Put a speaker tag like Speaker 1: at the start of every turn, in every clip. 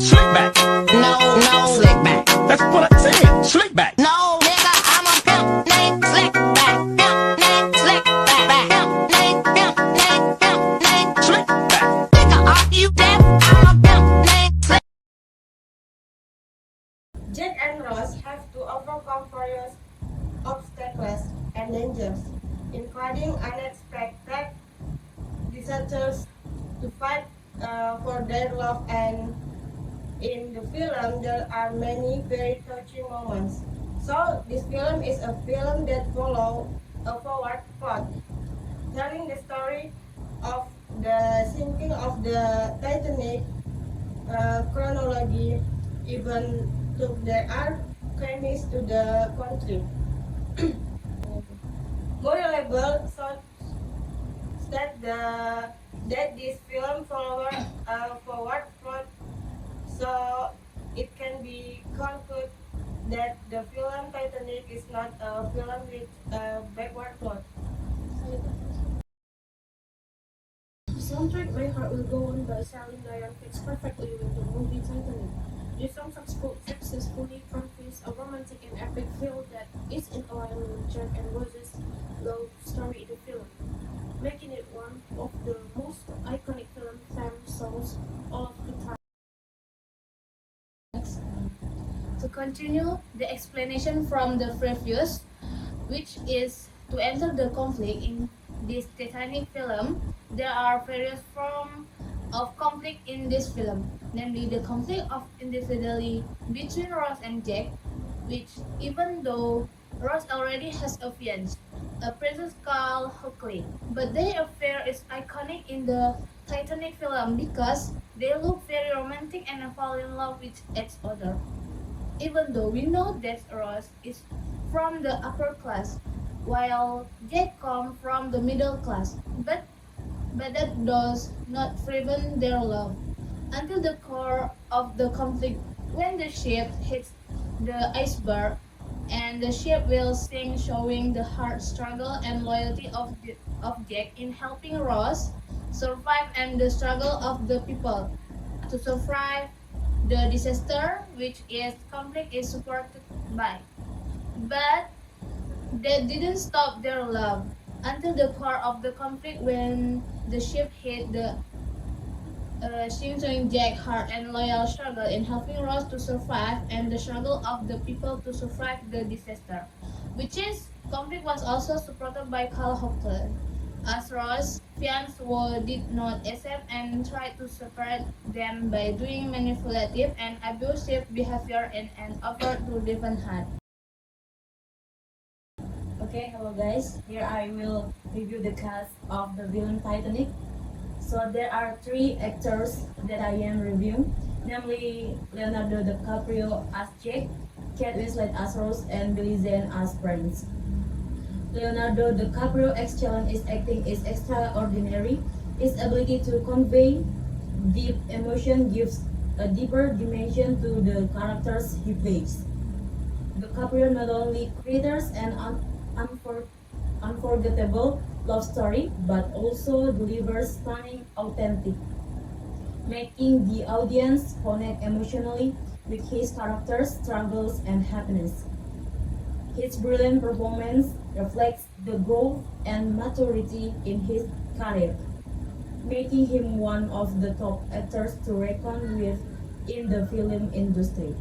Speaker 1: Slick back.
Speaker 2: No, slick back.
Speaker 1: That's what I said. Slick back.
Speaker 2: No, nigga, I'm a pimp named Slick back. Pimp named Slick back. Pimp named
Speaker 1: Slick back.
Speaker 2: Nigga, are you deaf? I'm a pimp named Slick.
Speaker 3: Jack and Rose have to overcome various obstacles and dangers, including unexpected disasters, to fight for their love, and in the film there are many very touching moments. So this film is a film that follows a forward plot, telling the story of the sinking of the Titanic chronology, even though there are claims to the country. More label so that this film follows a forward plot, so it can be concluded that the film Titanic is not a film with a backward plot.
Speaker 4: The soundtrack My Heart Will Go On by Celine Dion fits perfectly with the movie Titanic. The song successfully conveys a romantic and epic feel that is in alignment with Jack and Rose's love story in the film, making it one of the most iconic film theme songs of the time.
Speaker 5: To continue the explanation from the previous, which is to enter the conflict in this Titanic film, there are various forms of conflict in this film, namely the conflict of individuality between Rose and Jack, which even though Rose already has a fiancé, a princess called Hookley, but their affair is iconic in the Titanic film because they look very romantic and fall in love with each other. Even though we know that Rose is from the upper class, while Jack comes from the middle class, but that does not prevent their love until the core of the conflict, when the ship hits the iceberg and the ship will sink, showing the hard struggle and loyalty of Jack in helping Rose survive and the struggle of the people to survive the disaster which is conflict is supported by. But that didn't stop their love until the core of the conflict, when the ship hit the showing Jack's hard and loyal struggle in helping Rose to survive and the struggle of the people to survive the disaster, which is conflict was also supported by Carl Hookley, as Rose's fiancé did not accept and tried to separate them by doing manipulative and abusive behavior in an effort to defend her.
Speaker 6: Okay, hello guys. Here I will review the cast of the villain Titanic. So there are 3 actors that I am reviewing, namely Leonardo DiCaprio as Jack, Kate Winslet as Rose, and Billy Zane as Prince. Leonardo DiCaprio's excellence in acting is extraordinary. His ability to convey deep emotion gives a deeper dimension to the characters he plays. DiCaprio not only creates an unforgettable love story, but also delivers stunning authentic, making the audience connect emotionally with his character's struggles and happiness. His brilliant performance reflects the growth and maturity in his career, making him one of the top actors to reckon with in the film industry.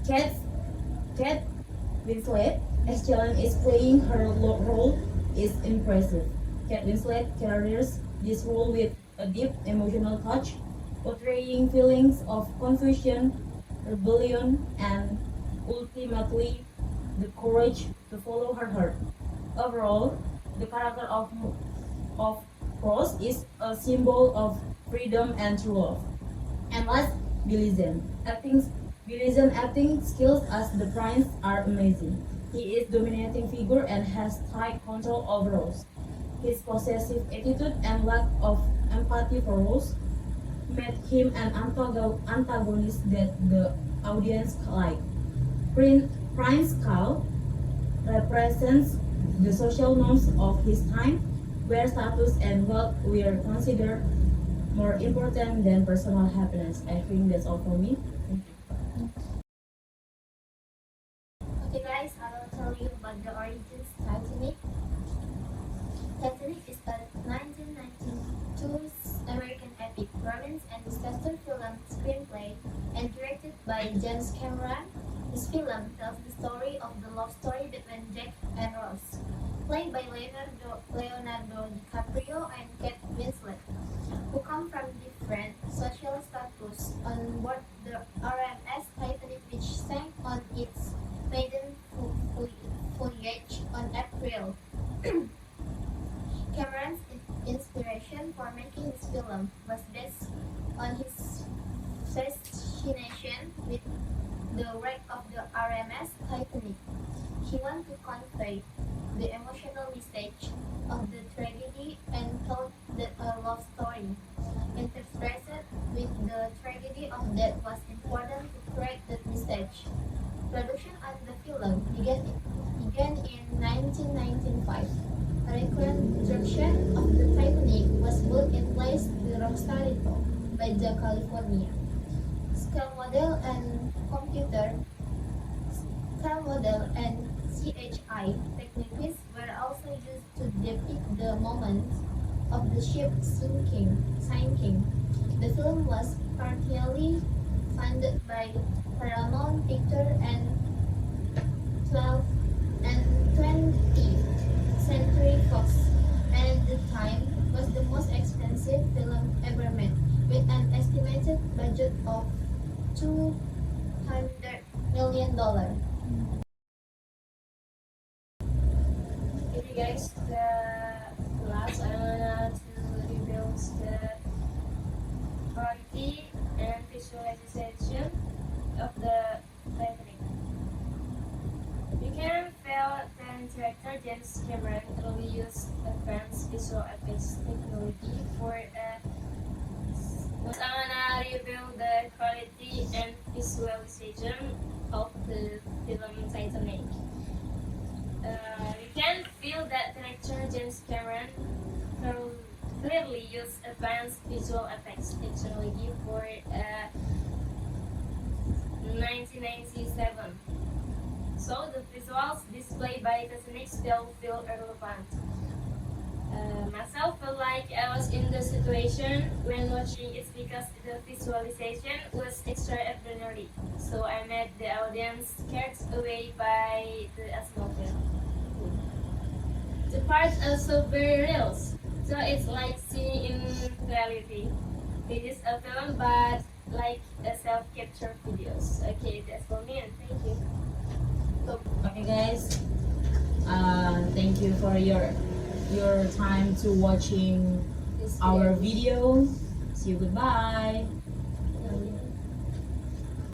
Speaker 6: Kate Winslet excellence is playing her role is impressive. Kate Winslet carries this role with a deep emotional touch, portraying feelings of confusion, rebellion, and ultimately the courage to follow her heart. Overall, the character of Rose is a symbol of freedom and true love. And last, Billy Zane. Billy Zane's acting skills as the prince are amazing. He is dominating figure and has tight control over Rose. His possessive attitude and lack of empathy for Rose made him an antagonist that the audience liked. Prince Carl represents the social norms of his time, where status and wealth were considered more important than personal happiness. I think that's all for me. Thank you.
Speaker 7: Okay guys, I will tell you about the origins Titanic. Titanic is a 1992 American epic romance and disaster film screenplay and directed by James Cameron. This film tells the story of the love story between Jack and Rose, played by Leonardo DiCaprio and Kate Winslet, who come from different social status on board the RMS Titanic, which sank on its maiden voyage on April. Cameron's inspiration for making this film was based on his fascination with the wreck of the RMS Titanic. He wanted to convey the emotional message of the tragedy and told a love story interspersed with the tragedy of death was important to create that message. Production of the film began in 1995. A reconstruction of the Titanic was put in place in Rosarito, Baja California. Scale model and CHI techniques were also used to depict the moment of the ship sinking. The film was partially funded by Paramount Pictures and 20th Century Fox, and at the time was the most expensive film ever made, with an estimated budget of $200 million.
Speaker 4: Okay guys, the last I wanna to reveal the quality and visualization of the Titanic. You can feel that director James Cameron really used advanced visual effects technology for I wanna reveal the quality and visualization of the film Titanic. You can feel that director James Cameron clearly used advanced visual effects technology for 1997. So the visuals displayed by Titanic still feel relevant. Myself felt like I was in the situation when watching it because the visualization was extraordinary. So I made the audience carried away by the atmosphere. The parts are so very real, so it's like seeing in reality. It is a film, but like a self-capture videos. Okay, that's for me, and thank you.
Speaker 6: Okay guys, thank you for your time to watching our video. See you, goodbye.